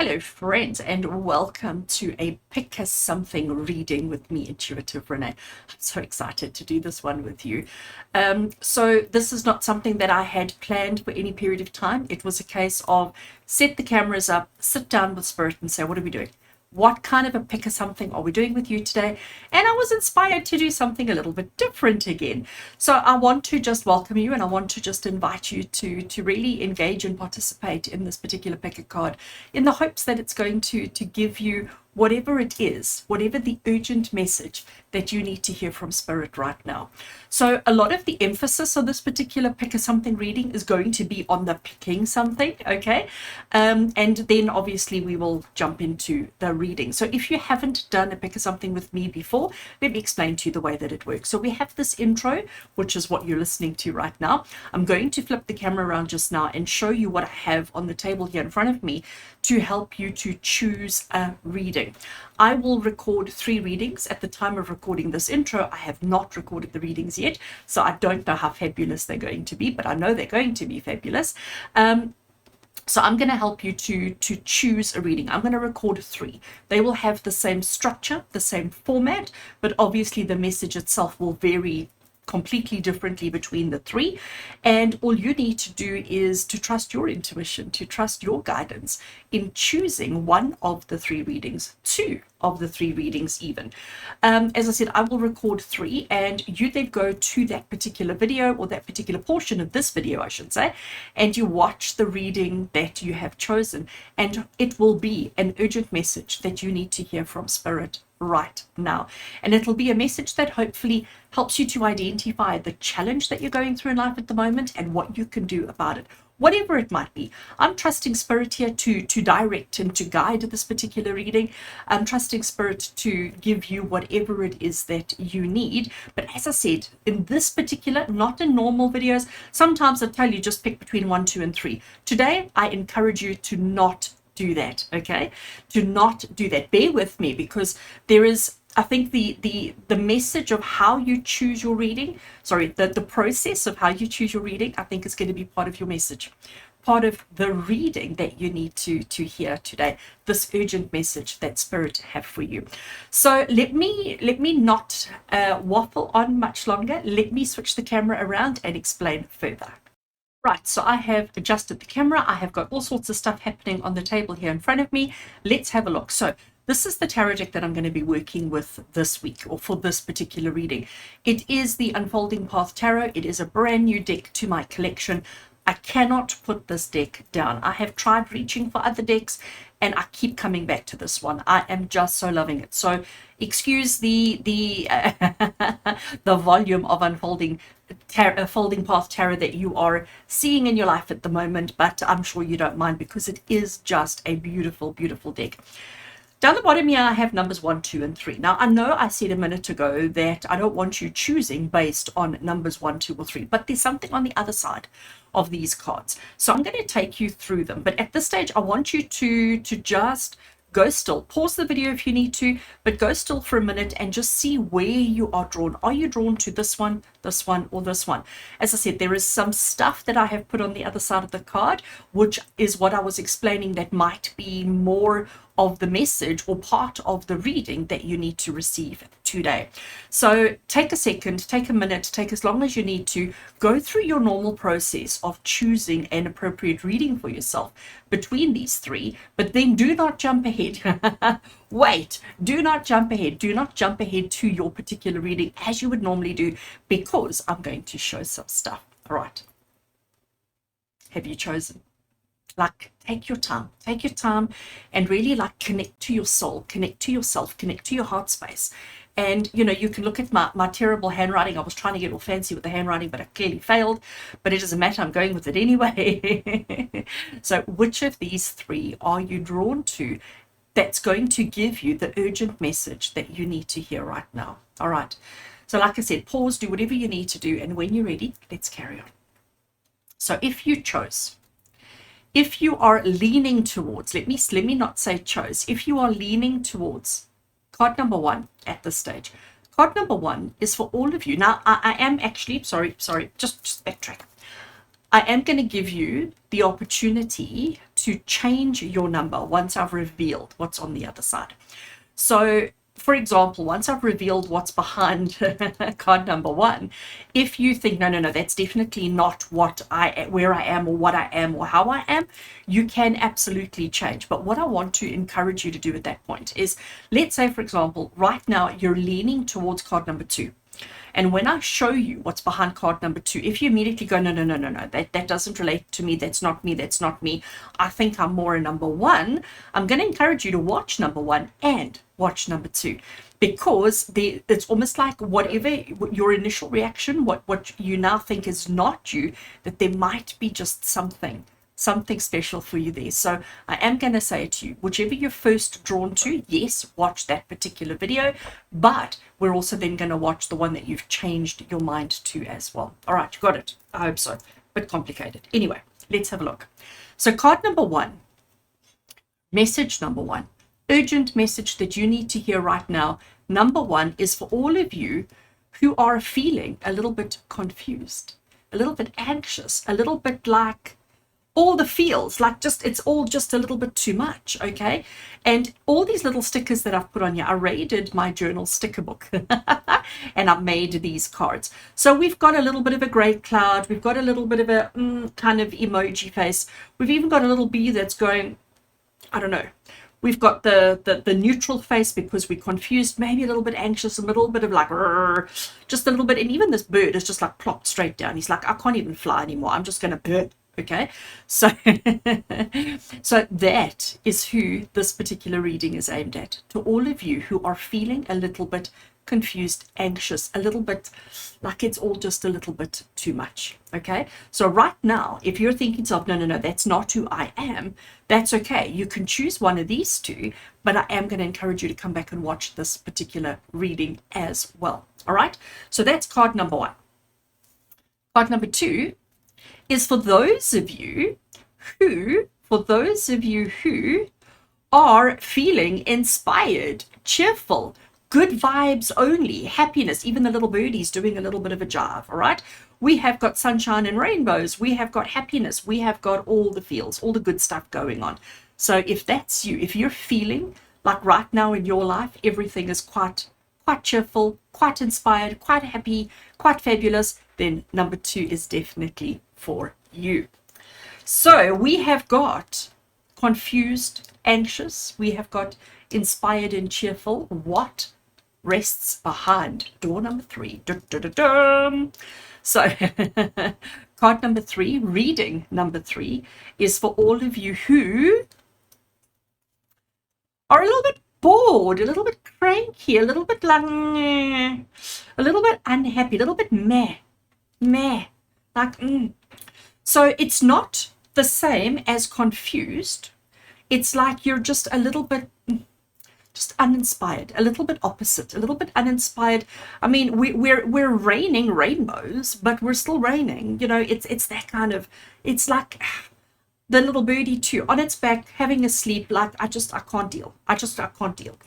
Hello, friends, and welcome to a Pick a Something reading with me, Intuitive Rene. I'm so excited to do this one with you. So this is not something that I had planned for any period of time. It was a case of set the cameras up, sit down with Spirit and say, what are we doing? What kind of a pick of something are we doing with you today? And I was inspired to do something a little bit different again. So I want to just welcome you, and I want to just invite you to really engage and participate in this particular pick a card in the hopes that it's going to give you whatever it is, whatever the urgent message that you need to hear from Spirit right now. So a lot of the emphasis on this particular pick a something reading is going to be on the picking something, okay? And then obviously we will jump into the reading. So if you haven't done a pick a something with me before, let me explain to you the way that it works. So we have this intro, which is what you're listening to right now. I'm going to flip the camera around just now and show you what I have on the table here in front of me to help you to choose a reading. I will record 3 readings. At the time of recording this intro, I have not recorded the readings yet, so I don't know how fabulous they're going to be, but I know they're going to be fabulous. So I'm going to help you to choose a reading. I'm going to record 3. They will have the same structure, the same format, but obviously the message itself will vary completely differently between the 3, and all you need to do is to trust your intuition, to trust your guidance in choosing one of the 3 readings, 2 of the 3 readings even. As I said, I will record 3, and you then go to that particular video, or that particular portion of this video I should say, and you watch the reading that you have chosen, and it will be an urgent message that you need to hear from Spirit right now. And it'll be a message that hopefully helps you to identify the challenge that you're going through in life at the moment and what you can do about it, whatever it might be. I'm trusting Spirit here to direct and to guide this particular reading. I'm trusting Spirit to give you whatever it is that you need. But as I said, in this particular, not in normal videos, sometimes I tell you just pick between 1, 2, and 3. Today, I encourage you to not do that, okay? Do not do that. Bear with me, because there is, I think the message of how you choose your reading, the process of how you choose your reading, I think is going to be part of your message, part of the reading that you need to hear today, this urgent message that Spirit have for you. So let me not waffle on much longer. Let me switch the camera around and explain further. Right, so I have adjusted the camera. I have got all sorts of stuff happening on the table here in front of me. Let's have a look. So this is the tarot deck that I'm going to be working with this week, or for this particular reading. It is the Unfolding Path Tarot. It is a brand new deck to my collection. I cannot put this deck down. I have tried reaching for other decks, and I keep coming back to this one. I am just so loving it. So excuse the the volume of Unfolding Path Tarot that you are seeing in your life at the moment, but I'm sure you don't mind, because it is just a beautiful, beautiful deck. Down the bottom here, I have numbers 1, 2, and 3. Now, I know I said a minute ago that I don't want you choosing based on numbers 1, 2, or 3, but there's something on the other side of these cards. So I'm going to take you through them. But at this stage, I want you to just go still. Pause the video if you need to, but go still for a minute and just see where you are drawn. Are you drawn to this one, or this one? As I said, there is some stuff that I have put on the other side of the card, which is what I was explaining, that might be more of the message or part of the reading that you need to receive today. So take a second, take a minute, take as long as you need to, go through your normal process of choosing an appropriate reading for yourself between these 3, but then do not jump ahead. Wait, do not jump ahead. Do not jump ahead to your particular reading as you would normally do, because I'm going to show some stuff. All right. Have you chosen? Like, take your time and really like connect to your soul, connect to yourself, connect to your heart space. And you know, you can look at my terrible handwriting. I was trying to get all fancy with the handwriting, but I clearly failed, but it doesn't matter, I'm going with it anyway. So which of these 3 are you drawn to that's going to give you the urgent message that you need to hear right now? All right, so like I said, pause, do whatever you need to do, and when you're ready, let's carry on. So if you chose, if you are leaning towards, let me not say chose, if you are leaning towards card number 1 at this stage, card number 1 is for all of you. Now, I am actually, sorry, just backtrack. I am going to give you the opportunity to change your number once I've revealed what's on the other side. So, for example, once I've revealed what's behind card number 1, if you think, no, that's definitely not where I am or what I am or how I am, you can absolutely change. But what I want to encourage you to do at that point is, let's say, for example, right now you're leaning towards card number 2. And when I show you what's behind card number 2, if you immediately go, no, that doesn't relate to me, that's not me, I think I'm more a number 1, I'm going to encourage you to watch number 1 and watch number 2, because it's almost like whatever your initial reaction, what you now think is not you, that there might be just something special for you there. So I am going to say to you, whichever you're first drawn to, yes, watch that particular video, but we're also then going to watch the one that you've changed your mind to as well. All right, you got it? I hope so. Bit complicated. Anyway, let's have a look. So card number 1, message number 1, urgent message that you need to hear right now. Number 1 is for all of you who are feeling a little bit confused, a little bit anxious, a little bit like all the feels, like it's all just a little bit too much, okay? And all these little stickers that I've put on here, I raided my journal sticker book and I made these cards. So we've got a little bit of a gray cloud, we've got a little bit of a kind of emoji face, we've even got a little bee that's going, I don't know. We've got the neutral face because we're confused, maybe a little bit anxious, a little bit of like, just a little bit. And even this bird is just like plopped straight down. He's like, I can't even fly anymore. I'm just going to bird. Okay, so so that is who this particular reading is aimed at. To all of you who are feeling a little bit confused, anxious, a little bit like it's all just a little bit too much. Okay, so right now, if you're thinking to yourself, no, that's not who I am, that's okay. You can choose one of these two, but I am going to encourage you to come back and watch this particular reading as well. All right, so that's card number 1. Card number 2 is for those of you who are feeling inspired, cheerful, good vibes only, happiness. Even the little birdie's doing a little bit of a jive. All right, we have got sunshine and rainbows, we have got happiness, we have got all the feels, all the good stuff going on. So if that's you, if you're feeling like right now in your life everything is quite cheerful, quite inspired, quite happy, quite fabulous, then number 2 is definitely for you. So we have got confused, anxious, we have got inspired and cheerful. What rests behind door number 3? So card number 3, reading number 3, is for all of you who are a little bit bored, a little bit cranky, a little bit like, a little bit unhappy, a little bit meh, like, So it's not the same as confused. It's like you're just a little bit just uninspired, a little bit opposite, a little bit uninspired. I mean, we're raining rainbows, but we're still raining. You know, it's that kind of, it's like the little birdie too, on its back, having a sleep, like, I can't deal. I can't deal.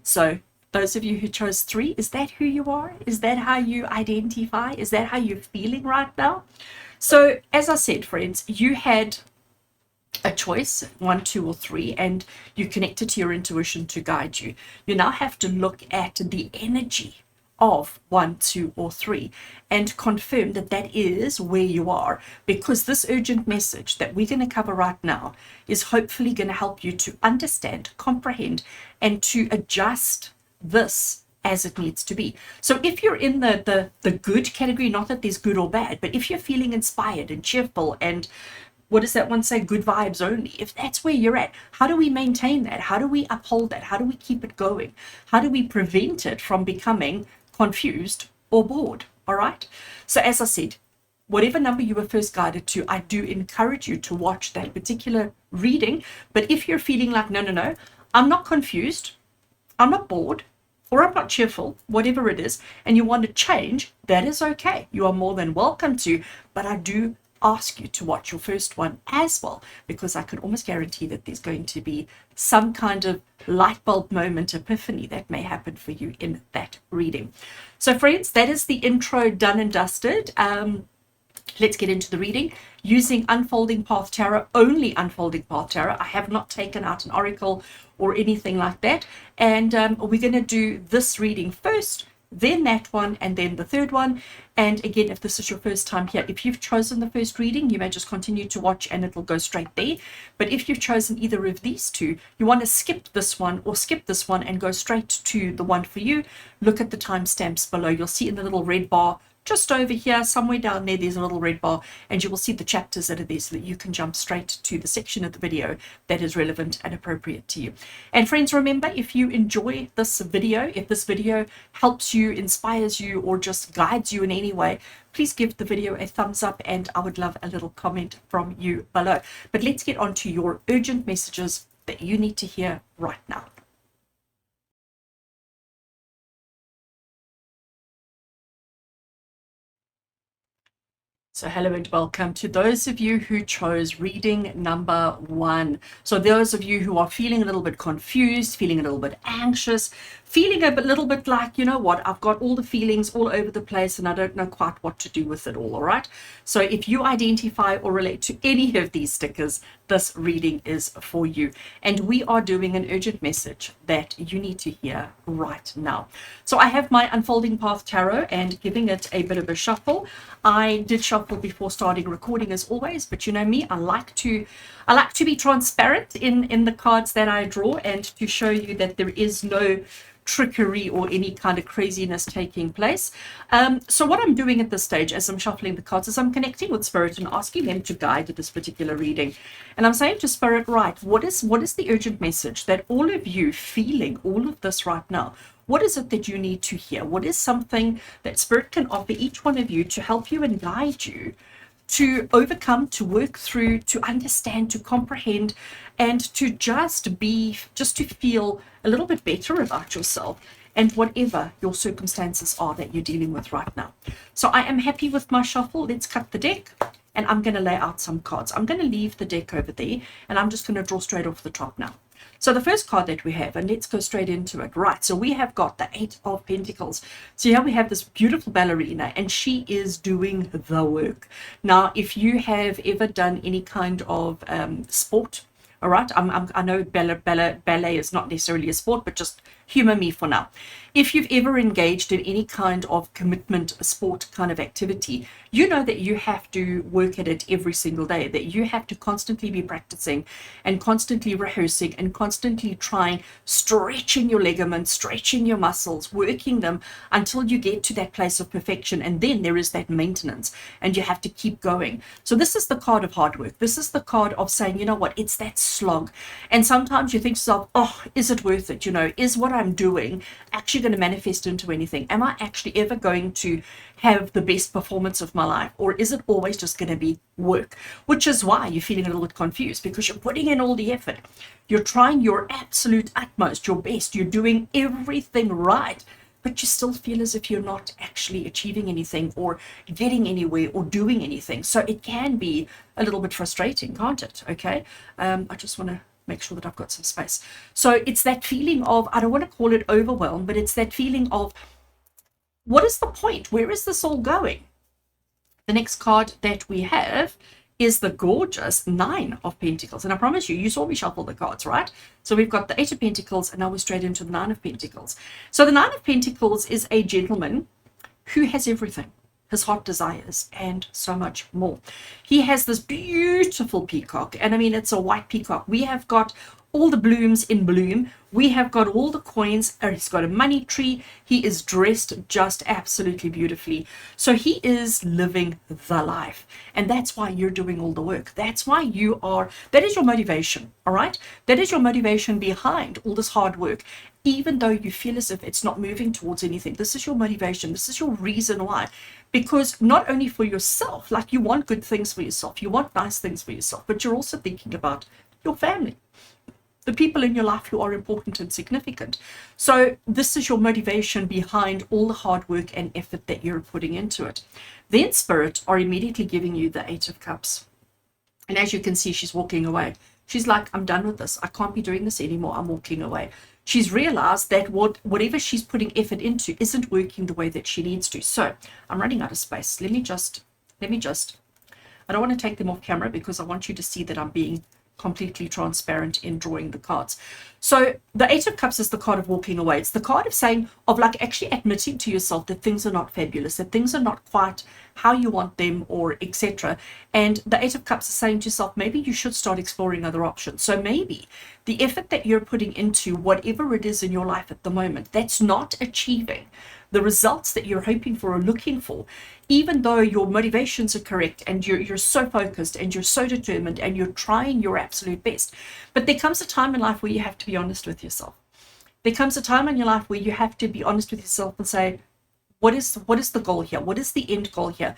So those of you who chose 3, is that who you are? Is that how you identify? Is that how you're feeling right now? So as I said, friends, you had a choice, 1, 2, or 3, and you connected to your intuition to guide you. You now have to look at the energy of 1, 2, or 3 and confirm that that is where you are, because this urgent message that we're going to cover right now is hopefully going to help you to understand, comprehend, and to adjust this as it needs to be. So if you're in the good category, not that there's good or bad, but if you're feeling inspired and cheerful and, what does that one say, good vibes only, if that's where you're at, how do we maintain that? How do we uphold that? How do we keep it going? How do we prevent it from becoming confused or bored? All right, so as I said, whatever number you were first guided to, I do encourage you to watch that particular reading. But if you're feeling like, no, I'm not confused, I'm not bored, or I'm not cheerful, whatever it is, and you want to change, that is okay. You are more than welcome to, but I do ask you to watch your first one as well, because I can almost guarantee that there's going to be some kind of light bulb moment, epiphany that may happen for you in that reading. So friends, that is the intro done and dusted. Let's get into the reading using Unfolding Path Tarot, only Unfolding Path Tarot. I have not taken out an oracle or anything like that. And we're going to do this reading first, then that one, and then the third one. And again, if this is your first time here, if you've chosen the first reading, you may just continue to watch and it'll go straight there. But if you've chosen either of these two, you want to skip this one or skip this one and go straight to the one for you. Look at the timestamps below. You'll see in the little red bar just over here, somewhere down there, there's a little red bar, and you will see the chapters that are there so that you can jump straight to the section of the video that is relevant and appropriate to you. And friends, remember, if you enjoy this video, if this video helps you, inspires you, or just guides you in any way, please give the video a thumbs up, and I would love a little comment from you below. But let's get on to your urgent messages that you need to hear right now. So hello and welcome to those of you who chose reading number 1. So those of you who are feeling a little bit confused, feeling a little bit anxious, feeling a little bit like, you know what, I've got all the feelings all over the place and I don't know quite what to do with it all right? So if you identify or relate to any of these stickers, this reading is for you. And we are doing an urgent message that you need to hear right now. So I have my Unfolding Path Tarot and giving it a bit of a shuffle. I did shuffle before starting recording as always, but you know me, I like to be transparent in the cards that I draw and to show you that there is no trickery or any kind of craziness taking place. So what I'm doing at this stage as I'm shuffling the cards is I'm connecting with Spirit and asking them to guide this particular reading. And I'm saying to Spirit, right, what is the urgent message that all of you feeling all of this right now? What is it that you need to hear? What is something that Spirit can offer each one of you to help you and guide you to overcome, to work through, to understand, to comprehend, and to just to feel a little bit better about yourself and whatever your circumstances are that you're dealing with right now. So I am happy with my shuffle. Let's cut the deck and I'm going to lay out some cards. I'm going to leave the deck over there and I'm just going to draw straight off the top now. So the first card that we have, and let's go straight into it. Right, so we have got the 8 of Pentacles. So here we have this beautiful ballerina, and she is doing the work. Now, if you have ever done any kind of sport, all right, I know ballet is not necessarily a sport, but just humor me for now. If you've ever engaged in any kind of commitment, sport kind of activity, you know that you have to work at it every single day, that you have to constantly be practicing and constantly rehearsing and constantly trying, stretching your ligaments, stretching your muscles, working them until you get to that place of perfection. And then there is that maintenance and you have to keep going. So this is the card of hard work. This is the card of saying, you know what, it's that slog. And sometimes you think to yourself, oh, is it worth it? You know, is what I'm doing actually going to manifest into anything? Am I actually ever going to have the best performance of my life, or is it always just going to be work? Which is why you're feeling a little bit confused, because you're putting in all the effort, you're trying your absolute utmost, your best, you're doing everything right, but you still feel as if you're not actually achieving anything or getting anywhere or doing anything. So it can be a little bit frustrating, can't it? Okay, I just want to make sure that I've got some space. So it's that feeling of, I don't want to call it overwhelm, but it's that feeling of, what is the point? Where is this all going? The next card that we have is the gorgeous 9 of Pentacles. And I promise you, you saw me shuffle the cards, right? So we've got the 8 of Pentacles, and now we're straight into the 9 of Pentacles. So the 9 of Pentacles is a gentleman who has everything, his heart desires, and so much more. He has this beautiful peacock, and I mean, it's a white peacock. We have got all the blooms in bloom. We have got all the coins. He's got a money tree. He is dressed just absolutely beautifully. So he is living the life. And that's why you're doing all the work. That's why that is your motivation, all right? That is your motivation behind all this hard work. Even though you feel as if it's not moving towards anything, this is your motivation. This is your reason why. Because not only for yourself, like you want good things for yourself, you want nice things for yourself, but you're also thinking about your family, the people in your life who are important and significant. So this is your motivation behind all the hard work and effort that you're putting into it. Then Spirit are immediately giving you the 8 of Cups. And as you can see, she's walking away. She's like, I'm done with this. I can't be doing this anymore. I'm walking away. She's realized that whatever she's putting effort into isn't working the way that she needs to. So I'm running out of space. Let me just I don't want to take them off camera because I want you to see that I'm being completely transparent in drawing the cards. So the Eight of Cups is the card of walking away. It's the card of saying, of like actually admitting to yourself that things are not fabulous, that things are not quite how you want them, or etc. And the Eight of Cups is saying to yourself, maybe you should start exploring other options. So maybe the effort that you're putting into whatever it is in your life at the moment that's not achieving the results that you're hoping for or looking for, even though your motivations are correct and you're so focused and you're so determined and you're trying your absolute best. But there comes a time in life where you have to be honest with yourself. There comes a time in your life where you have to be honest with yourself and say, what is the goal here? What is the end goal here?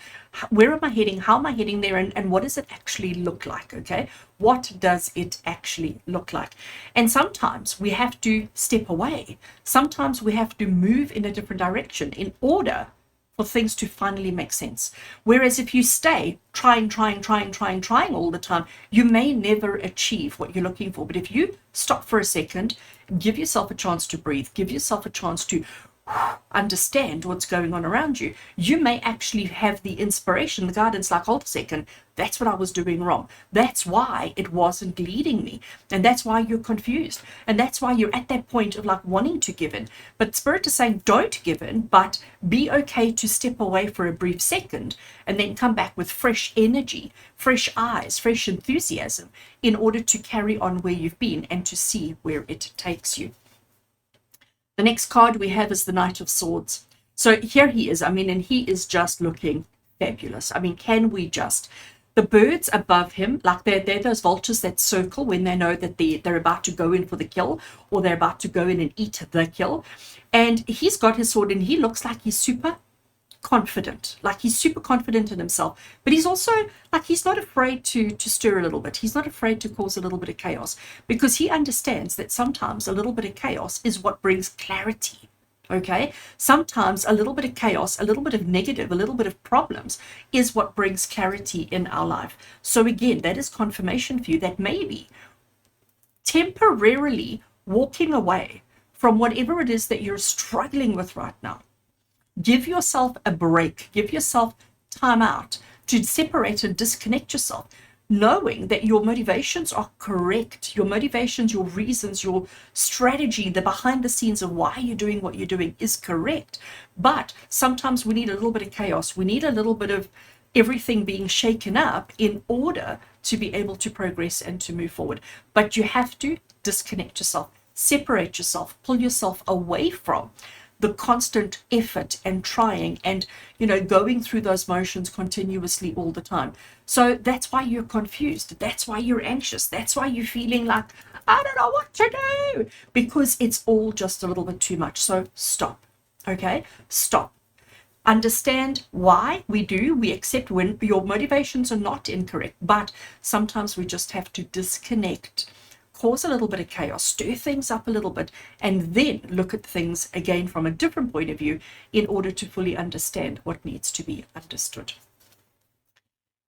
Where am I heading? How am I heading there? And what does it actually look like? Okay. What does it actually look like? And sometimes we have to step away. Sometimes we have to move in a different direction in order for things to finally make sense. Whereas if you stay trying all the time, you may never achieve what you're looking for. But if you stop for a second, give yourself a chance to breathe, give yourself a chance to understand what's going on around you, you may actually have the inspiration, the guidance, like, hold a second, that's what I was doing wrong. That's why it wasn't leading me. And that's why you're confused. And that's why you're at that point of like wanting to give in. But Spirit is saying, don't give in, but be okay to step away for a brief second and then come back with fresh energy, fresh eyes, fresh enthusiasm in order to carry on where you've been and to see where it takes you. The next card we have is the Knight of Swords. So here he is. I mean, and he is just looking fabulous. I mean, can we just... The birds above him, like they're those vultures that circle when they know that they're about to go in for the kill, or they're about to go in and eat the kill. And he's got his sword and he looks like he's super confident, like he's super confident in himself, but he's also like, he's not afraid to stir a little bit. He's not afraid to cause a little bit of chaos, because he understands that sometimes a little bit of chaos is what brings clarity. Okay, sometimes a little bit of chaos, a little bit of negative, a little bit of problems is what brings clarity in our life. So again, that is confirmation for you that maybe temporarily walking away from whatever it is that you're struggling with right now, give yourself a break, give yourself time out to separate and disconnect yourself, knowing that your motivations are correct, your motivations, your reasons, your strategy, the behind the scenes of why you're doing what you're doing is correct. But sometimes we need a little bit of chaos. We need a little bit of everything being shaken up in order to be able to progress and to move forward. But you have to disconnect yourself, separate yourself, pull yourself away from the constant effort and trying and, you know, going through those motions continuously all the time. So that's why you're confused. That's why you're anxious. That's why you're feeling like, I don't know what to do, because it's all just a little bit too much. So stop. Okay, stop. Understand why we do. We accept when your motivations are not incorrect, but sometimes we just have to disconnect, cause a little bit of chaos, stir things up a little bit, and then look at things again from a different point of view in order to fully understand what needs to be understood.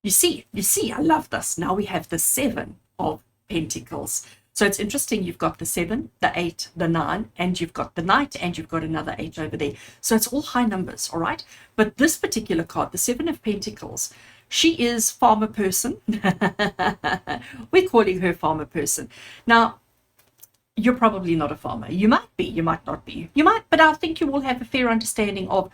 You see, I love this. Now we have the Seven of Pentacles. So it's interesting, you've got the 7, the 8, the 9, and you've got the Knight, and you've got another 8 over there. So it's all high numbers, all right? But this particular card, the 7 of Pentacles, she is farmer person. We're calling her farmer person. Now, you're probably not a farmer. You might be, you might not be. You might, but I think you will have a fair understanding of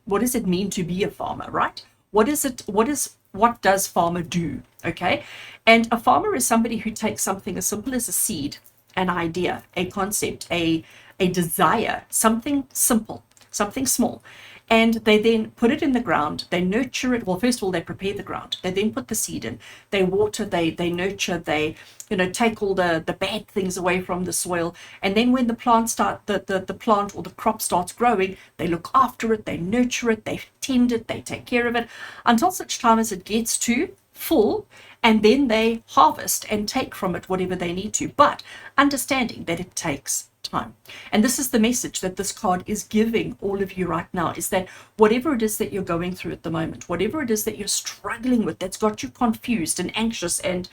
what does it mean to be a farmer, right? What does farmer do? Okay. And a farmer is somebody who takes something as simple as a seed, an idea, a concept, a desire, something simple, something small, and they then put it in the ground. They nurture it. Well, first of all, they prepare the ground. They then put the seed in. They water, they nurture, they, you know, take all the bad things away from the soil. And then when the plant the plant or the crop starts growing, they look after it, they nurture it, they tend it, they take care of it until such time as it gets to full, and then they harvest and take from it whatever they need to, but understanding that it takes time. And this is the message that this card is giving all of you right now, is that whatever it is that you're going through at the moment, whatever it is that you're struggling with, that's got you confused and anxious and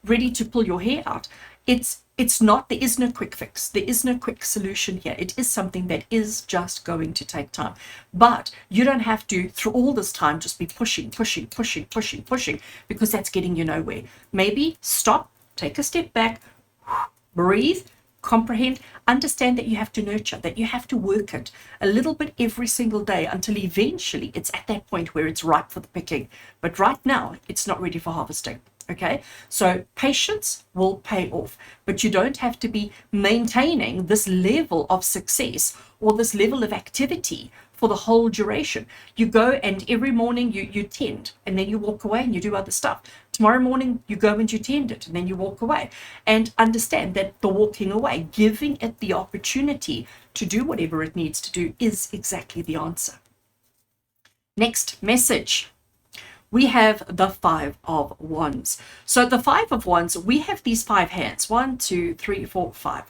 ready to pull your hair out. It's not, there is no quick fix. There is no quick solution here. It is something that is just going to take time. But you don't have to, through all this time, just be pushing, because that's getting you nowhere. Maybe stop, take a step back, breathe, comprehend, understand that you have to nurture, that you have to work it a little bit every single day until eventually it's at that point where it's ripe for the picking. But right now, it's not ready for harvesting. Okay, so patience will pay off, but you don't have to be maintaining this level of success or this level of activity for the whole duration. You go and every morning you tend, and then you walk away and you do other stuff. Tomorrow morning you go and you tend it, and then you walk away. And understand that the walking away, giving it the opportunity to do whatever it needs to do, is exactly the answer. Next message. We have the Five of Wands. So the Five of Wands, we have these 5 hands, 1, 2, 3, 4, 5.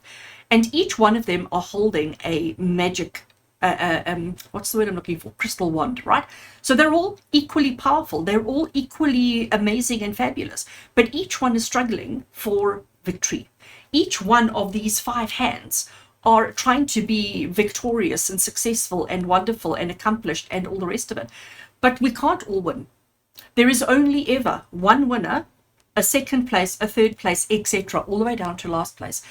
And each one of them are holding a magic, what's the word I'm looking for? Crystal wand, right? So they're all equally powerful. They're all equally amazing and fabulous. But each one is struggling for victory. Each one of these 5 hands are trying to be victorious and successful and wonderful and accomplished and all the rest of it. But we can't all win. There is only ever one winner, a second place, a third place, etc., all the way down to last place.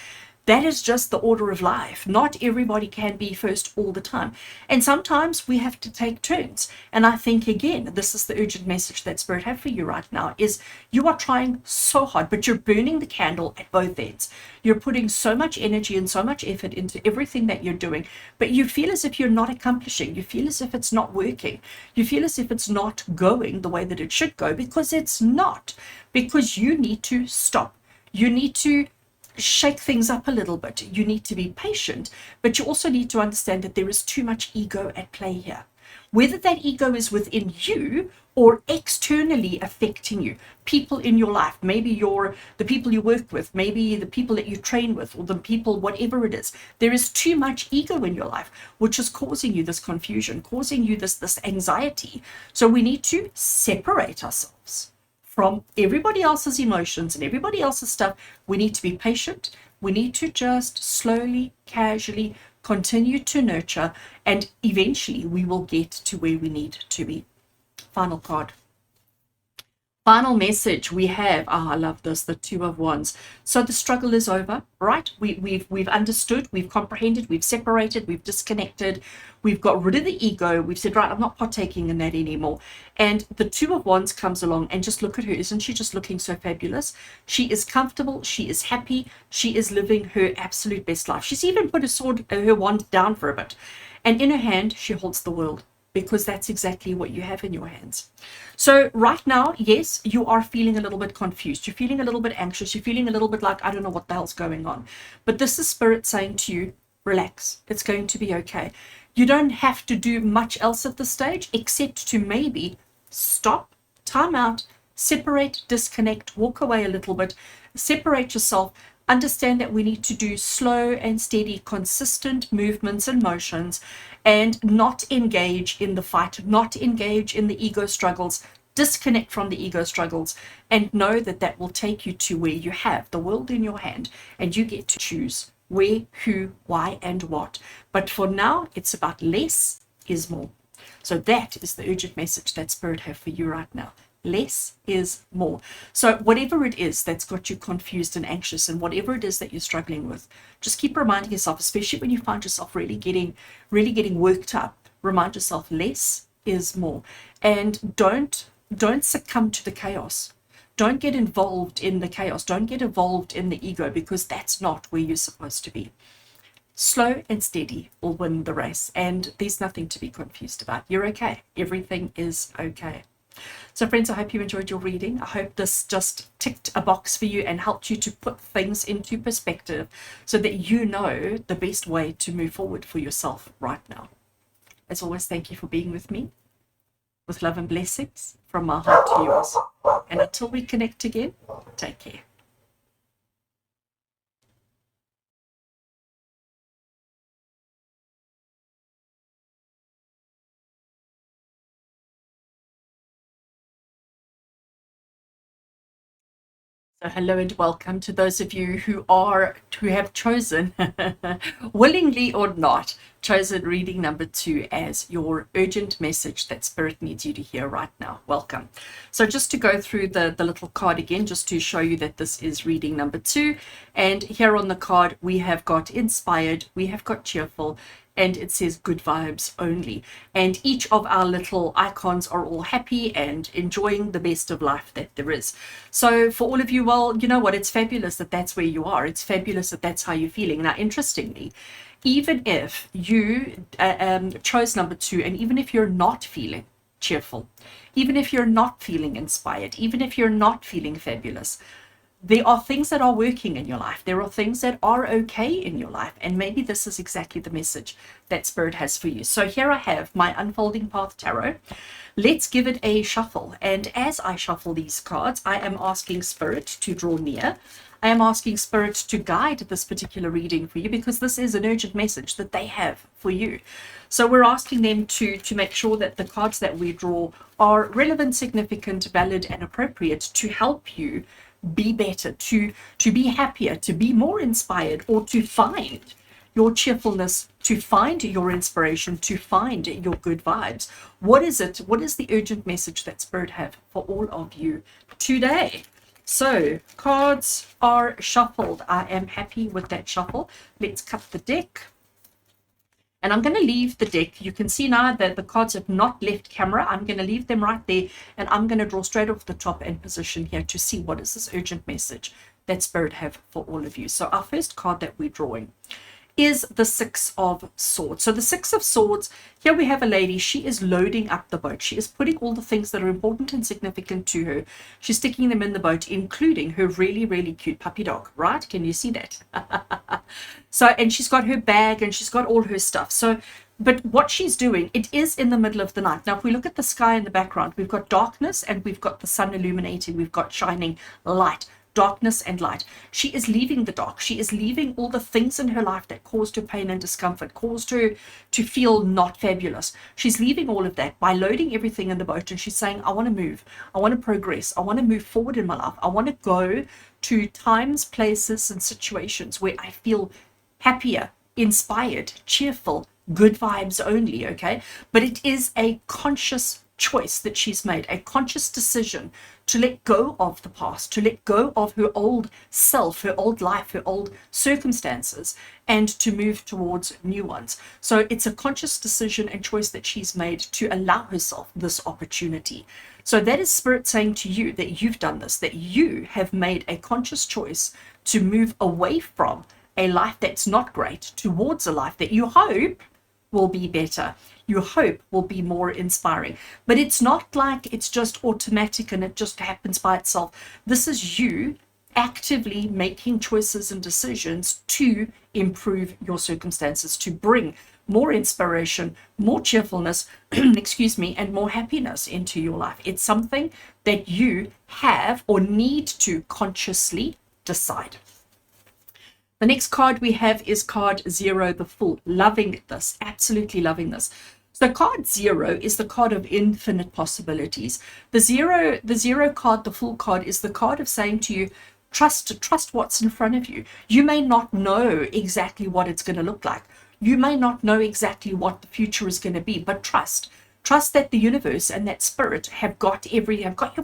That is just the order of life. Not everybody can be first all the time. And sometimes we have to take turns. And I think, again, this is the urgent message that Spirit have for you right now, is you are trying so hard, but you're burning the candle at both ends. You're putting so much energy and so much effort into everything that you're doing, but you feel as if you're not accomplishing. You feel as if it's not working. You feel as if it's not going the way that it should go, because it's not. Because you need to stop. You need to shake things up a little bit. You need to be patient, but you also need to understand that there is too much ego at play here. Whether that ego is within you or externally affecting you, people in your life, maybe the people you work with, maybe the people that you train with, or the people, whatever it is, there is too much ego in your life, which is causing you this confusion, causing you this anxiety. So we need to separate ourselves from everybody else's emotions and everybody else's stuff. We need to be patient. We need to just slowly, casually continue to nurture, and eventually we will get to where we need to be. Final card. Final message we have, I love this, the Two of Wands. So the struggle is over, right? We've understood, we've comprehended, we've separated, we've disconnected, we've got rid of the ego, we've said, right, I'm not partaking in that anymore. And the Two of Wands comes along, and just look at her. Isn't she just looking so fabulous? She is comfortable, she is happy, she is living her absolute best life. She's even put her wand down for a bit. And in her hand, she holds the world, because that's exactly what you have in your hands. So right now, yes, you are feeling a little bit confused. You're feeling a little bit anxious. You're feeling a little bit like, I don't know what the hell's going on. But this is Spirit saying to you, relax. It's going to be okay. You don't have to do much else at this stage, except to maybe stop, time out, separate, disconnect, walk away a little bit, separate yourself. Understand that we need to do slow and steady, consistent movements and motions, and not engage in the fight, not engage in the ego struggles. Disconnect from the ego struggles, and know that that will take you to where you have the world in your hand, and you get to choose where, who, why, and what. But for now, it's about less is more. So that is the urgent message that Spirit have for you right now. Less is more. So whatever it is that's got you confused and anxious, and whatever it is that you're struggling with, just keep reminding yourself, especially when you find yourself really getting worked up, remind yourself less is more. And don't succumb to the chaos. Don't get involved in the chaos. Don't get involved in the ego, because that's not where you're supposed to be. Slow and steady will win the race, and there's nothing to be confused about. You're okay. Everything is okay. So friends, I hope you enjoyed your reading. I hope this just ticked a box for you and helped you to put things into perspective, so that you know the best way to move forward for yourself right now. As always, thank you for being with me. With love and blessings from my heart to yours. And until we connect again, take care. So hello and welcome to those of you who have chosen, willingly or not, chosen reading number 2 as your urgent message that Spirit needs you to hear right now. Welcome. So just to go through the little card again, just to show you that this is reading number 2. And here on the card, we have got inspired, we have got cheerful, and it says good vibes only. And each of our little icons are all happy and enjoying the best of life that there is. So for all of you, well, you know what? It's fabulous that that's where you are. It's fabulous that that's how you're feeling. Now, interestingly, even if you chose number 2, and even if you're not feeling cheerful, even if you're not feeling inspired, even if you're not feeling fabulous, there are things that are working in your life. There are things that are okay in your life. And maybe this is exactly the message that Spirit has for you. So here I have my Unfolding Path Tarot. Let's give it a shuffle. And as I shuffle these cards, I am asking Spirit to draw near. I am asking Spirit to guide this particular reading for you, because this is an urgent message that they have for you. So we're asking them to make sure that the cards that we draw are relevant, significant, valid, and appropriate to help you be better, to be happier, to be more inspired, or to find your cheerfulness, to find your inspiration, to find your good vibes. What is it? What is the urgent message that Spirit have for all of you today? So cards are shuffled. I am happy with that shuffle. Let's cut the deck. And I'm going to leave the deck. You can see now that the cards have not left camera. I'm going to leave them right there. And I'm going to draw straight off the top and position here to see what is this urgent message that Spirit have for all of you. So our first card that we're drawing is the Six of Swords. So the Six of Swords, here we have a lady. She is loading up the boat. She is putting all the things that are important and significant to her. She's sticking them in the boat, including her really, really cute puppy dog, right? Can you see that? So, and she's got her bag and she's got all her stuff. So, but what she's doing, it is in the middle of the night. Now, if we look at the sky in the background, we've got darkness and we've got the sun illuminating. We've got shining light. Darkness and light. She is leaving the dark. She is leaving all the things in her life that caused her pain and discomfort, caused her to feel not fabulous. She's leaving all of that by loading everything in the boat, and she's saying, I want to move. I want to progress. I want to move forward in my life. I want to go to times, places, and situations where I feel happier, inspired, cheerful, good vibes only, okay? But it is a conscious choice that she's made, a conscious decision to let go of the past, to let go of her old self, her old life, her old circumstances, and to move towards new ones. So it's a conscious decision and choice that she's made to allow herself this opportunity. So that is Spirit saying to you that you've done this, that you have made a conscious choice to move away from a life that's not great towards a life that you hope will be better, you hope will be more inspiring. But it's not like it's just automatic and it just happens by itself. This is you actively making choices and decisions to improve your circumstances, to bring more inspiration, more cheerfulness, excuse me, and more happiness into your life. It's something that you have or need to consciously decide. The next card we have is card 0, the Fool. Loving this, absolutely loving this. So card 0 is the card of infinite possibilities. The zero card, the Fool card, is the card of saying to you, trust what's in front of you. You may not know exactly what it's going to look like. You may not know exactly what the future is going to be, but trust that the universe and that Spirit have got your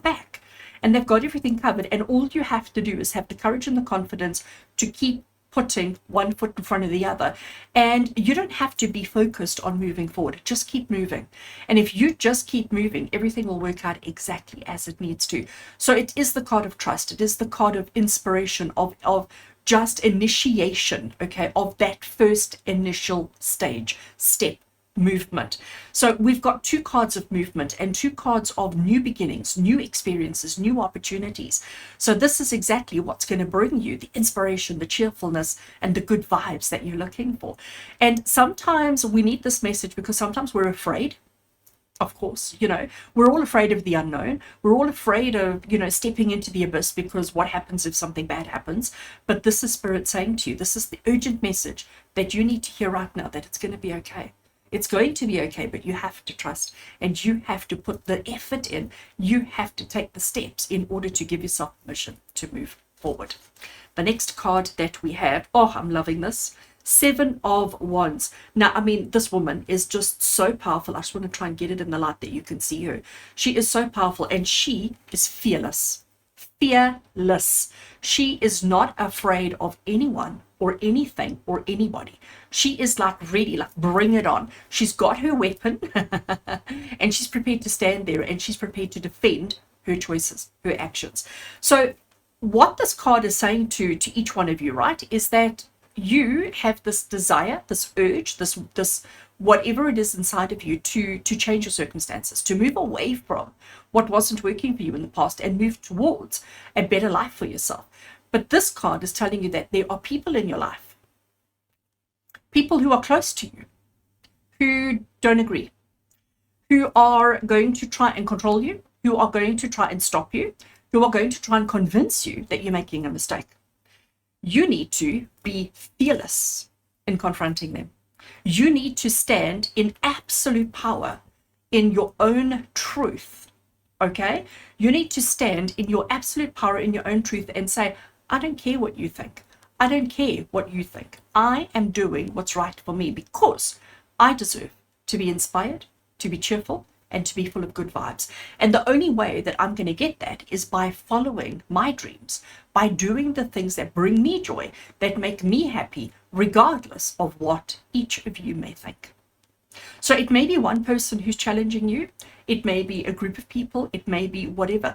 back, and they've got everything covered. And all you have to do is have the courage and the confidence to keep putting one foot in front of the other. And you don't have to be focused on moving forward. Just keep moving. And if you just keep moving, everything will work out exactly as it needs to. So it is the card of trust. It is the card of inspiration, of just initiation, okay, of that first initial step, movement. So we've got 2 cards of movement and 2 cards of new beginnings, new experiences, new opportunities. So this is exactly what's going to bring you the inspiration, the cheerfulness, and the good vibes that you're looking for. And sometimes we need this message because sometimes we're afraid. Of course, we're all afraid of the unknown. We're all afraid of, stepping into the abyss, because what happens if something bad happens? But this is Spirit saying to you, this is the urgent message that you need to hear right now, that it's going to be okay. It's going to be okay, but you have to trust and you have to put the effort in. You have to take the steps in order to give yourself permission to move forward. The next card that we have, oh, I'm loving this. 7 of Wands. Now, I mean, this woman is just so powerful. I just want to try and get it in the light that you can see her. She is so powerful and she is fearless. Fearless. She is not afraid of anyone or anything or anybody. She is like ready, like bring it on. She's got her weapon and she's prepared to stand there and she's prepared to defend her choices, her actions. So what this card is saying to each one of you, right, is that you have this desire, this urge, this whatever it is inside of you to change your circumstances, to move away from what wasn't working for you in the past and move towards a better life for yourself. But this card is telling you that there are people in your life, people who are close to you, who don't agree, who are going to try and control you, who are going to try and stop you, who are going to try and convince you that you're making a mistake. You need to be fearless in confronting them. You need to stand in absolute power in your own truth, okay? You need to stand in your absolute power in your own truth and say, I don't care what you think. I don't care what you think. I am doing what's right for me because I deserve to be inspired, to be cheerful, and to be full of good vibes. And the only way that I'm going to get that is by following my dreams, by doing the things that bring me joy, that make me happy, regardless of what each of you may think. So it may be one person who's challenging you. It may be a group of people. It may be whatever.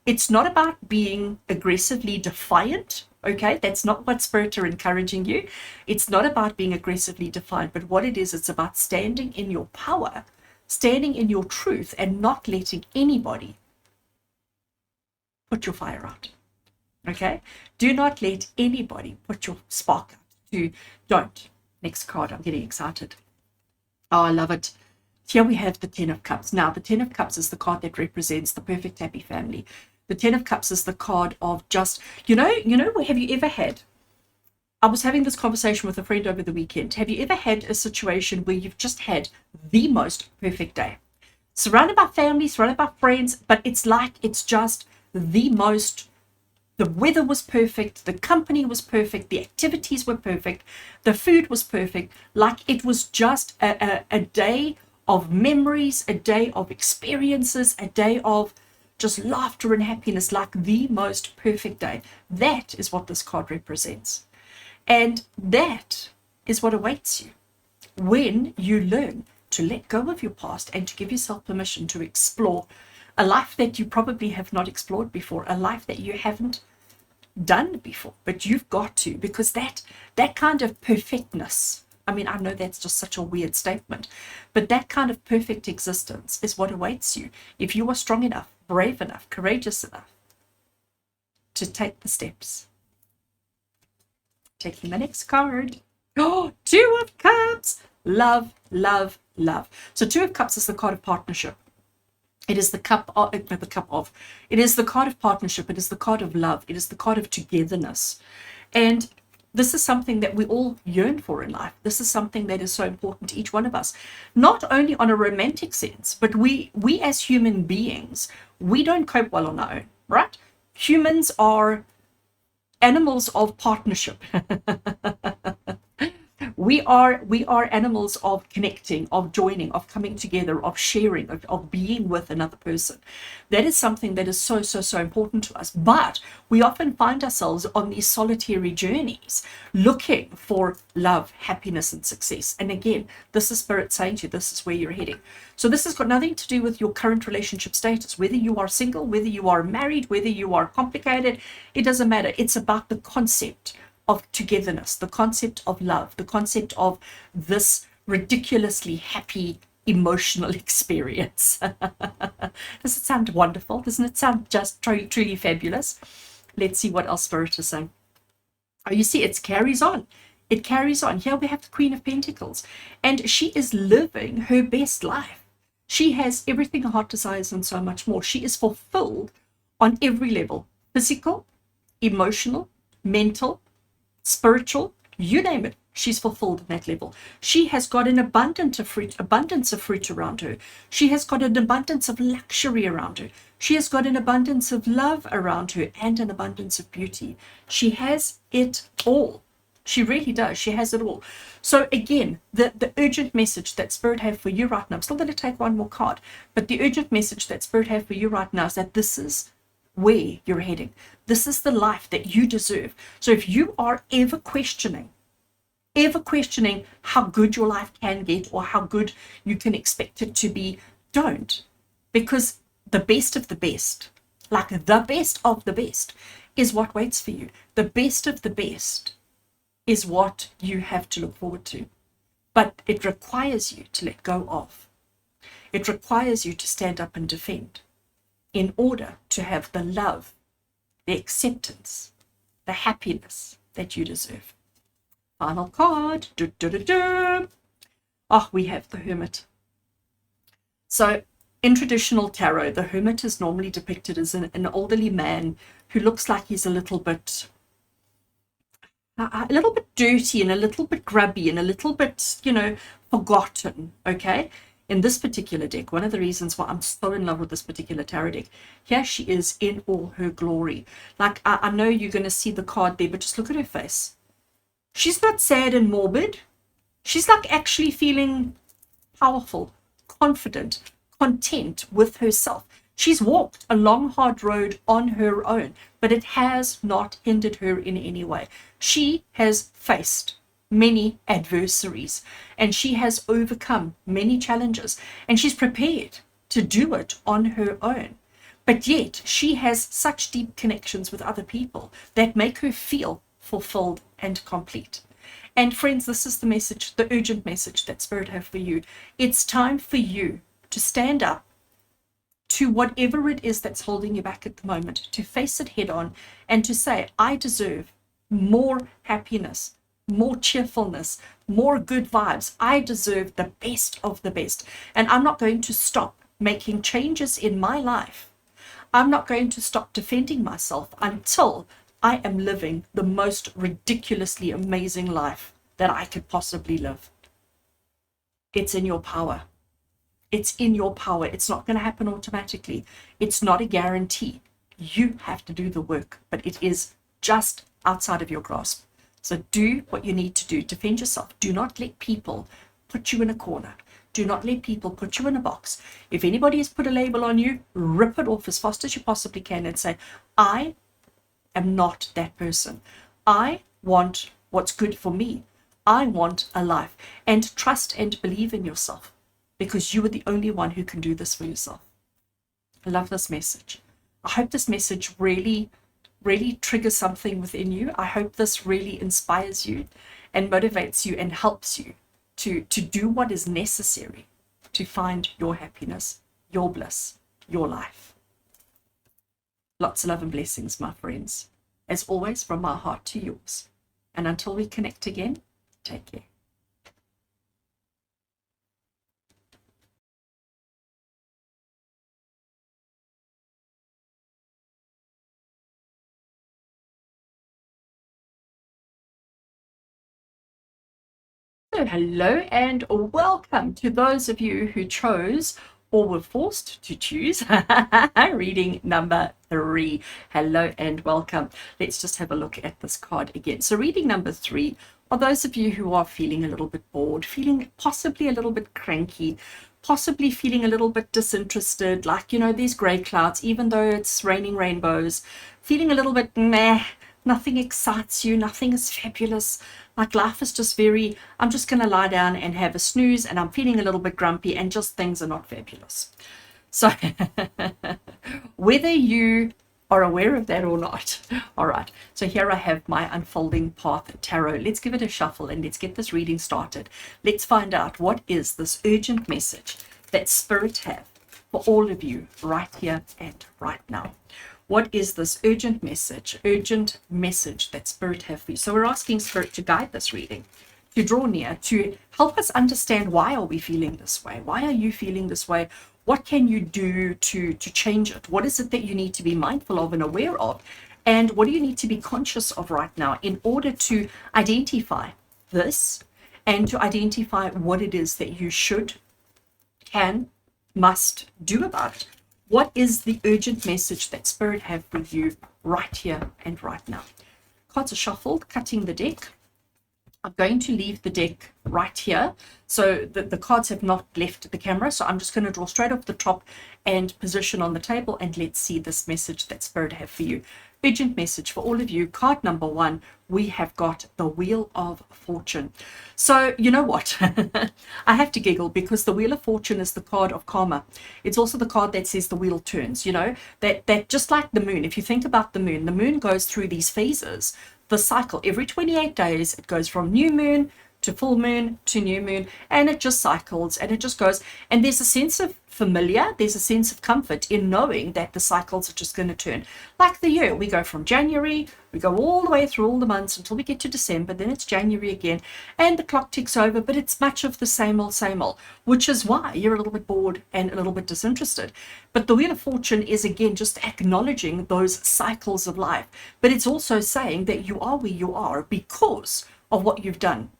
It's not about being aggressively defiant, okay? That's not what Spirit are encouraging you. It's not about being aggressively defiant, but what it is, it's about standing in your power, standing in your truth and not letting anybody put your fire out, okay? Do not let anybody put your spark out. Don't. Next card, I'm getting excited. Oh, I love it. Here we have the 10 of Cups. Now, the 10 of Cups is the card that represents the perfect happy family. The 10 of Cups is the card of just, you know, have you ever had, I was having this conversation with a friend over the weekend. Have you ever had a situation where you've just had the most perfect day? Surrounded by family, surrounded by friends, but it's like it's just the weather was perfect, the company was perfect, the activities were perfect, the food was perfect. Like it was just a day of memories, a day of experiences, a day of just laughter and happiness, like the most perfect day. That is what this card represents. And that is what awaits you when you learn to let go of your past and to give yourself permission to explore a life that you probably have not explored before, a life that you haven't done before, but you've got to, because that kind of perfectness, I mean, I know that's just such a weird statement, but that kind of perfect existence is what awaits you if you are strong enough, brave enough, courageous enough to take the steps. Taking the next card. Oh, 2 of Cups. Love, love, love. So 2 of Cups is the card of partnership. It is the it is the card of partnership. It is the card of love. It is the card of togetherness. And this is something that we all yearn for in life. This is something that is so important to each one of us, not only on a romantic sense, but we as human beings, we don't cope well on our own, right? Humans are animals of partnership. We are animals of connecting, of joining, of coming together, of sharing, of being with another person. That is something that is so, so, so important to us. But we often find ourselves on these solitary journeys looking for love, happiness, and success. And again, this is Spirit saying to you, this is where you're heading. So this has got nothing to do with your current relationship status, whether you are single, whether you are married, whether you are complicated, it doesn't matter. It's about the concept of togetherness, the concept of love, the concept of this ridiculously happy emotional experience. Does it sound wonderful? Doesn't it sound just truly fabulous? Let's see what else Spirit is saying. Oh, you see, it carries on. It carries on. Here we have the Queen of Pentacles, and she is living her best life. She has everything her heart desires and so much more. She is fulfilled on every level: physical, emotional, mental, spiritual, you name it. She's fulfilled in that level. She has got an abundance of fruit around her. She has got an abundance of luxury around her. She has got an abundance of love around her and an abundance of beauty. She has it all. She really does. She has it all. So again, the urgent message that Spirit have for you right now, I'm still going to take one more card, but the urgent message that Spirit have for you right now is that this is where you're heading. This is the life that you deserve. So if you are ever questioning how good your life can get or how good you can expect it to be, don't. Because the best of the best, like the best of the best, is what waits for you. The best of the best is what you have to look forward to. But it requires you to let go of. It requires you to stand up and defend in order to have the love, the acceptance, the happiness that you deserve. Final card. Oh, we have the Hermit. So in traditional tarot, the Hermit is normally depicted as an elderly man who looks like he's a little bit dirty and a little bit grubby and a little bit, forgotten, okay? In this particular deck, one of the reasons why I'm so in love with this particular tarot deck, here she is in all her glory. Like, I know you're going to see the card there, but just look at her face. She's not sad and morbid. She's like actually feeling powerful, confident, content with herself. She's walked a long, hard road on her own, but it has not hindered her in any way. She has faced many adversaries and she has overcome many challenges and she's prepared to do it on her own. But yet she has such deep connections with other people that make her feel fulfilled and complete. And friends, this is the message, the urgent message that Spirit have for you. It's time for you to stand up to whatever it is that's holding you back at the moment, to face it head on and to say, I deserve more happiness, more cheerfulness, more good vibes. I deserve the best of the best. And I'm not going to stop making changes in my life. I'm not going to stop defending myself until I am living the most ridiculously amazing life that I could possibly live. It's in your power. It's in your power. It's not going to happen automatically. It's not a guarantee. You have to do the work, but it is just outside of your grasp. So do what you need to do. Defend yourself. Do not let people put you in a corner. Do not let people put you in a box. If anybody has put a label on you, rip it off as fast as you possibly can and say, I am not that person. I want what's good for me. I want a life. And trust and believe in yourself, because you are the only one who can do this for yourself. I love this message. I hope this message really triggers something within you. I hope this really inspires you and motivates you and helps you to do what is necessary to find your happiness, your bliss, your life. Lots of love and blessings, my friends. As always, from my heart to yours. And until we connect again, take care. So hello and welcome to those of you who chose or were forced to choose reading number 3. Hello and welcome. Let's just have a look at this card again. So reading number 3 are those of you who are feeling a little bit bored, feeling possibly a little bit cranky, possibly feeling a little bit disinterested, like, these gray clouds, even though it's raining rainbows, feeling a little bit meh. Nothing excites you, nothing is fabulous. Like, life is just I'm just going to lie down and have a snooze, and I'm feeling a little bit grumpy, and just things are not fabulous. So whether you are aware of that or not. All right, so here I have my Unfolding Path Tarot. Let's give it a shuffle and let's get this reading started. Let's find out what is this urgent message that Spirit have for all of you right here and right now. What is this urgent message that Spirit have for you? So we're asking Spirit to guide this reading, to draw near, to help us understand, why are we feeling this way? Why are you feeling this way? What can you do to change it? What is it that you need to be mindful of and aware of? And what do you need to be conscious of right now in order to identify this and to identify what it is that you should, can, must do about it. What is the urgent message that Spirit have for you right here and right now? Cards are shuffled, cutting the deck. I'm going to leave the deck right here. So the cards have not left the camera. So I'm just going to draw straight off the top and position on the table. And let's see this message that Spirit have for you. Urgent message for all of you. Card number 1, we have got the Wheel of Fortune. So you know what? I have to giggle because the Wheel of Fortune is the card of karma. It's also the card that says the wheel turns, you know, that just like the moon, if you think about the moon goes through these phases. The cycle every 28 days, it goes from new moon to full moon to new moon, and it just cycles and it just goes. And there's a sense of familiar, there's a sense of comfort in knowing that the cycles are just going to turn. Like the year, we go from January, we go all the way through all the months until we get to December, then it's January again, and the clock ticks over, but it's much of the same old, which is why you're a little bit bored and a little bit disinterested. But the Wheel of Fortune is again just acknowledging those cycles of life, but it's also saying that you are where you are because of what you've done,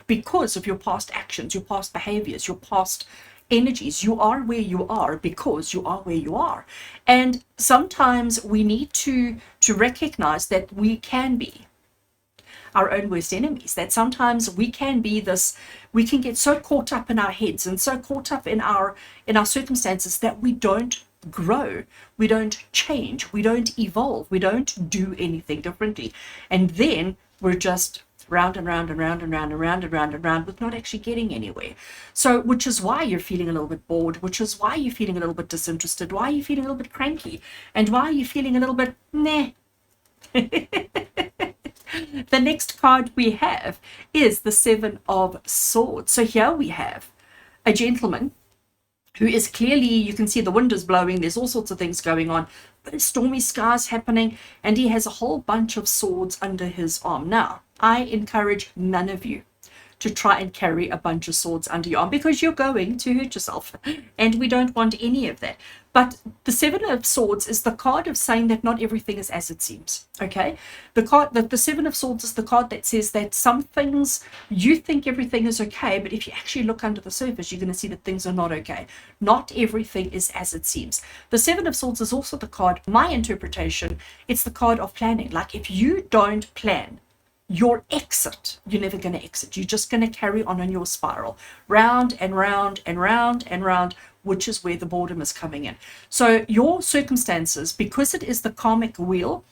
because of your past actions, your past behaviors, your past energies. You are where you are because you are where you are. And sometimes we need to recognize that we can be our own worst enemies, that sometimes we can be this, we can get so caught up in our heads and so caught up in our circumstances that we don't grow, we don't change, we don't evolve, we don't do anything differently. And then we're just round and round and round and round and round and round and round with not actually getting anywhere. So, which is why you're feeling a little bit bored, which is why you're feeling a little bit disinterested, why you're feeling a little bit cranky, and why you're feeling a little bit meh. The next card we have is the 7 of Swords. So here we have a gentleman who is clearly, you can see the wind is blowing, there's all sorts of things going on, but stormy skies happening, and he has a whole bunch of swords under his arm. Now, I encourage none of you to try and carry a bunch of swords under your arm because you're going to hurt yourself, and we don't want any of that. But the 7 of Swords is the card of saying that not everything is as it seems. Okay, the 7 of Swords is the card that says that some things you think everything is okay, but if you actually look under the surface, you're going to see that things are not okay. Not everything is as it seems. The 7 of Swords is also the card, my interpretation, it's the card of planning. Like if you don't plan your exit, you're never going to exit. You're just going to carry on your spiral, round and round and round and round, which is where the boredom is coming in. So your circumstances, because it is the karmic wheel,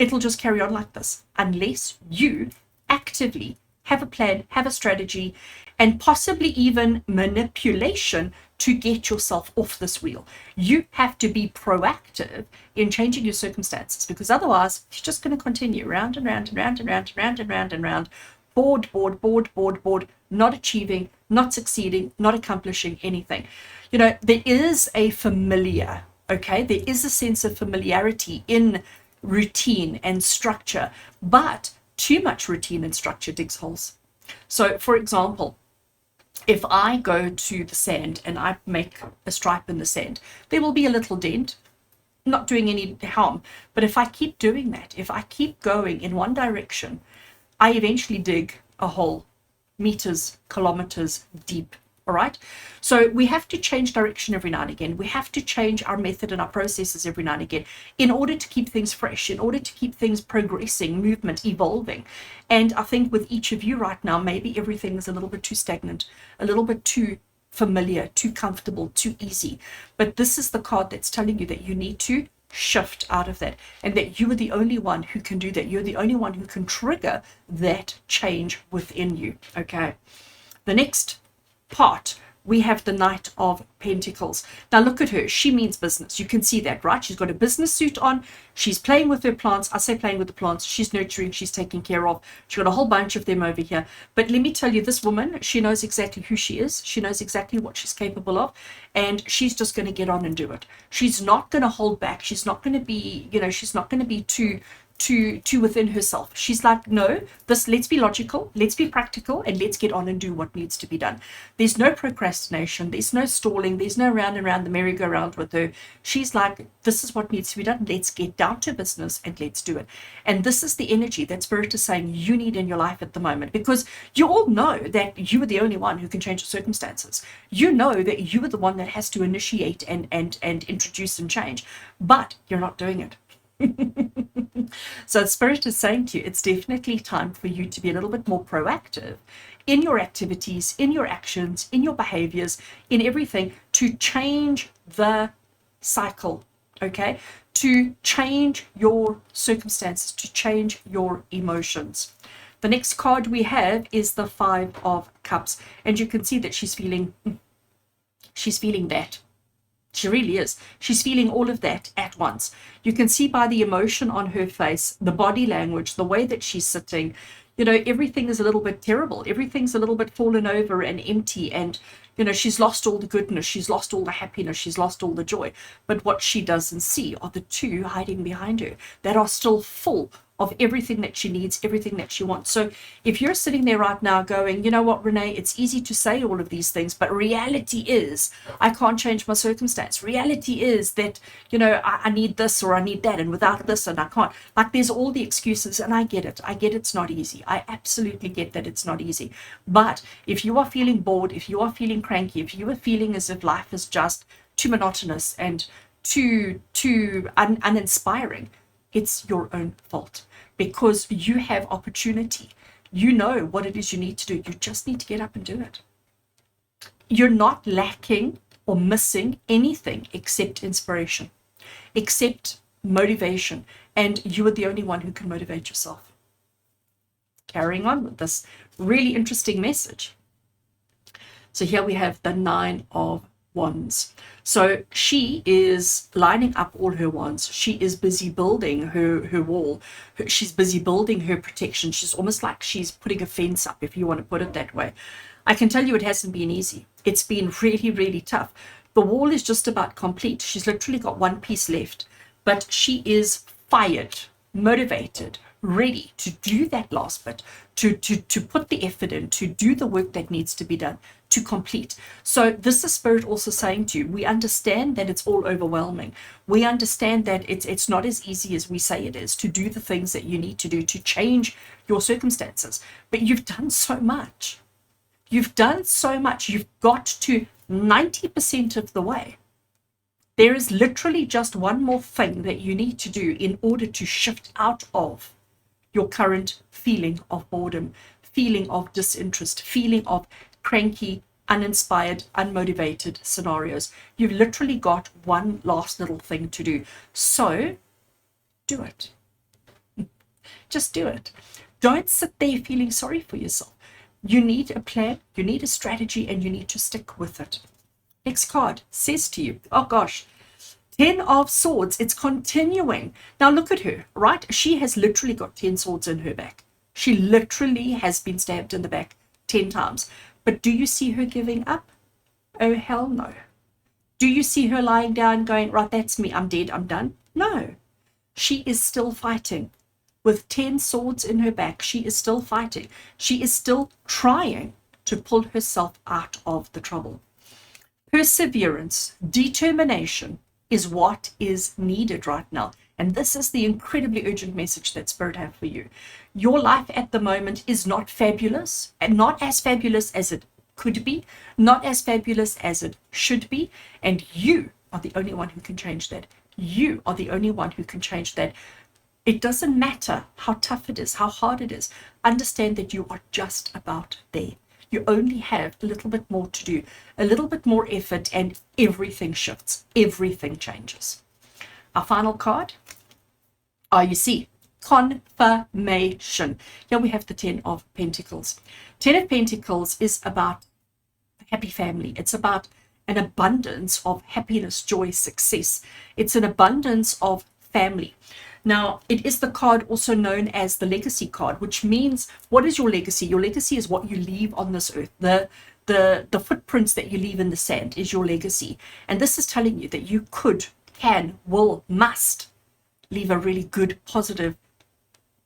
it'll just carry on like this unless you actively have a plan, have a strategy, and possibly even manipulation to get yourself off this wheel. You have to be proactive in changing your circumstances, because otherwise you're just going to continue round and round and round and round and round and round and round, bored, not achieving, not succeeding, not accomplishing anything. You know, there is a familiar, okay? There is a sense of familiarity in routine and structure, but too much routine and structure digs holes. So, for example, if I go to the sand and I make a stripe in the sand, there will be a little dent, not doing any harm. But if I keep doing that, if I keep going in one direction, I eventually dig a hole meters, kilometers deep. All right. So we have to change direction every now and again. We have to change our method and our processes every now and again in order to keep things fresh, in order to keep things progressing, movement, evolving. And I think with each of you right now, maybe everything is a little bit too stagnant, a little bit too familiar, too comfortable, too easy. But this is the card that's telling you that you need to shift out of that, and that you are the only one who can do that. You're the only one who can trigger that change within you. Okay. The next part, we have the Knight of Pentacles. Now look at her. She means business. You can see that, right? She's got a business suit on. She's playing with her plants. I say playing with the plants. She's nurturing. She's taking care of. She's got a whole bunch of them over here. But let me tell you, this woman, she knows exactly who she is. She knows exactly what she's capable of. And she's just going to get on and do it. She's not going to hold back. She's not going to be, she's not going to be too to within herself. She's like, no, let's be logical, let's be practical, and let's get on and do what needs to be done. There's no procrastination, there's no stalling, there's no round and round the merry-go-round with her. She's like, this is what needs to be done, let's get down to business and let's do it. And this is the energy that Spirit is saying you need in your life at the moment, because you all know that you are the only one who can change the circumstances. You know that you are the one that has to initiate and introduce and change, but you're not doing it. So Spirit is saying to you, it's definitely time for you to be a little bit more proactive in your activities, in your actions, in your behaviors, in everything, to change the cycle, okay? To change your circumstances, to change your emotions. The next card we have is the Five of Cups, and you can see that she's feeling that. She really is. She's feeling all of that at once. You can see by the emotion on her face, the body language, the way that she's sitting, you know, everything is a little bit terrible. Everything's a little bit fallen over and empty. And, you know, she's lost all the goodness. She's lost all the happiness. She's lost all the joy. But what she doesn't see are the two hiding behind her that are still full of everything that she needs, everything that she wants. So if you're sitting there right now going, you know what, Rene, it's easy to say all of these things, but reality is I can't change my circumstance. Reality is that, you know, I need this or I need that, and without this and I can't. Like, there's all the excuses, and I get it. I get it's not easy. I absolutely get that it's not easy. But if you are feeling bored, if you are feeling cranky, if you are feeling as if life is just too monotonous and too uninspiring, it's your own fault, because you have opportunity. You know what it is you need to do. You just need to get up and do it. You're not lacking or missing anything except inspiration, except motivation, and you are the only one who can motivate yourself. Carrying on with this really interesting message. So here we have the Nine of Wands. So she is lining up all her wands. She is busy building her wall. She's busy building her protection. She's almost like she's putting a fence up, if you want to put it that way. I can tell you it hasn't been easy. It's been really, really tough. The wall is just about complete. She's literally got one piece left, but she is fired, motivated, ready to do that last bit, to put the effort in, to do the work that needs to be done, to complete. So this is Spirit also saying to you, we understand that it's all overwhelming. We understand that it's not as easy as we say it is to do the things that you need to do to change your circumstances. But you've done so much. You've done so much. You've got to 90% of the way. There is literally just one more thing that you need to do in order to shift out of your current feeling of boredom, feeling of disinterest, feeling of cranky, uninspired, unmotivated scenarios. You've literally got one last little thing to do. So do it. Just do it. Don't sit there feeling sorry for yourself. You need a plan, you need a strategy, and you need to stick with it. Next card says to you, oh gosh, 10 of Swords. It's continuing. Now look at her, right? She has literally got 10 swords in her back. She literally has been stabbed in the back 10 times. But do you see her giving up? Oh, hell no. Do you see her lying down going, right, that's me, I'm dead, I'm done? No. She is still fighting. With 10 swords in her back, she is still fighting. She is still trying to pull herself out of the trouble. Perseverance, determination is what is needed right now. And this is the incredibly urgent message that Spirit have for you. Your life at the moment is not fabulous, and not as fabulous as it could be, not as fabulous as it should be, and you are the only one who can change that. You are the only one who can change that. It doesn't matter how tough it is, how hard it is. Understand that you are just about there. You only have a little bit more to do, a little bit more effort, and everything shifts, everything changes. Our final card, you see, confirmation. Here we have the 10 of Pentacles. 10 of Pentacles is about a happy family. It's about an abundance of happiness, joy, success. It's an abundance of family. Now, it is the card also known as the legacy card, which means, what is your legacy? Your legacy is what you leave on this earth. The footprints that you leave in the sand is your legacy. And this is telling you that you could, can, will, must leave a really good, positive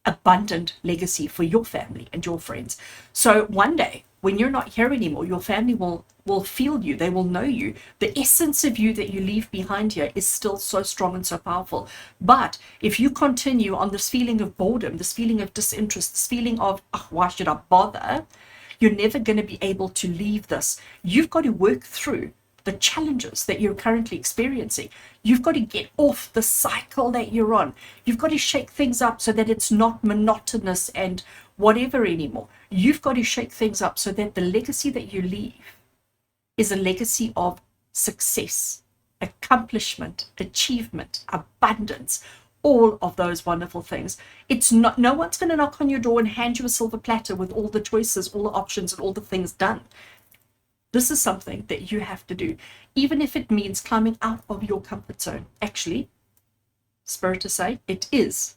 abundant legacy for your family and your friends. So one day when you're not here anymore, your family will feel you, they will know you. The essence of you that you leave behind here is still so strong and so powerful. But if you continue on this feeling of boredom, this feeling of disinterest, this feeling of, oh, why should I bother, you're never going to be able to leave this. You've got to work through the challenges that you're currently experiencing. You've got to get off the cycle that you're on. You've got to shake things up so that it's not monotonous and whatever anymore. You've got to shake things up so that the legacy that you leave is a legacy of success, accomplishment, achievement, abundance, all of those wonderful things. It's not, no one's going to knock on your door and hand you a silver platter with all the choices, all the options, and all the things done. This is something that you have to do, even if it means climbing out of your comfort zone. Actually, Spirit is saying it is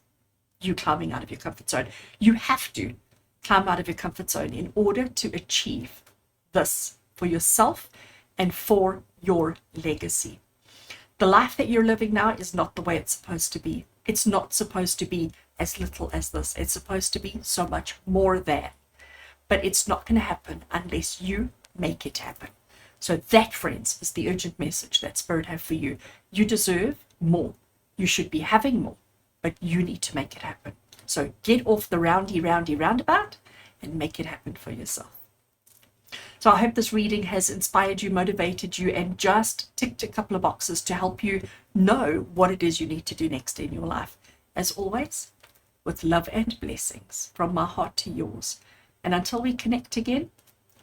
you climbing out of your comfort zone. You have to climb out of your comfort zone in order to achieve this for yourself and for your legacy. The life that you're living now is not the way it's supposed to be. It's not supposed to be as little as this. It's supposed to be so much more than. But it's not going to happen unless you make it happen. So that, friends, is the urgent message that Spirit have for you. You deserve more. You should be having more, but you need to make it happen. So get off the roundabout and make it happen for yourself. So I hope this reading has inspired you, motivated you, and just ticked a couple of boxes to help you know what it is you need to do next in your life. As always, with love and blessings from my heart to yours. And until we connect again,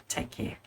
take care.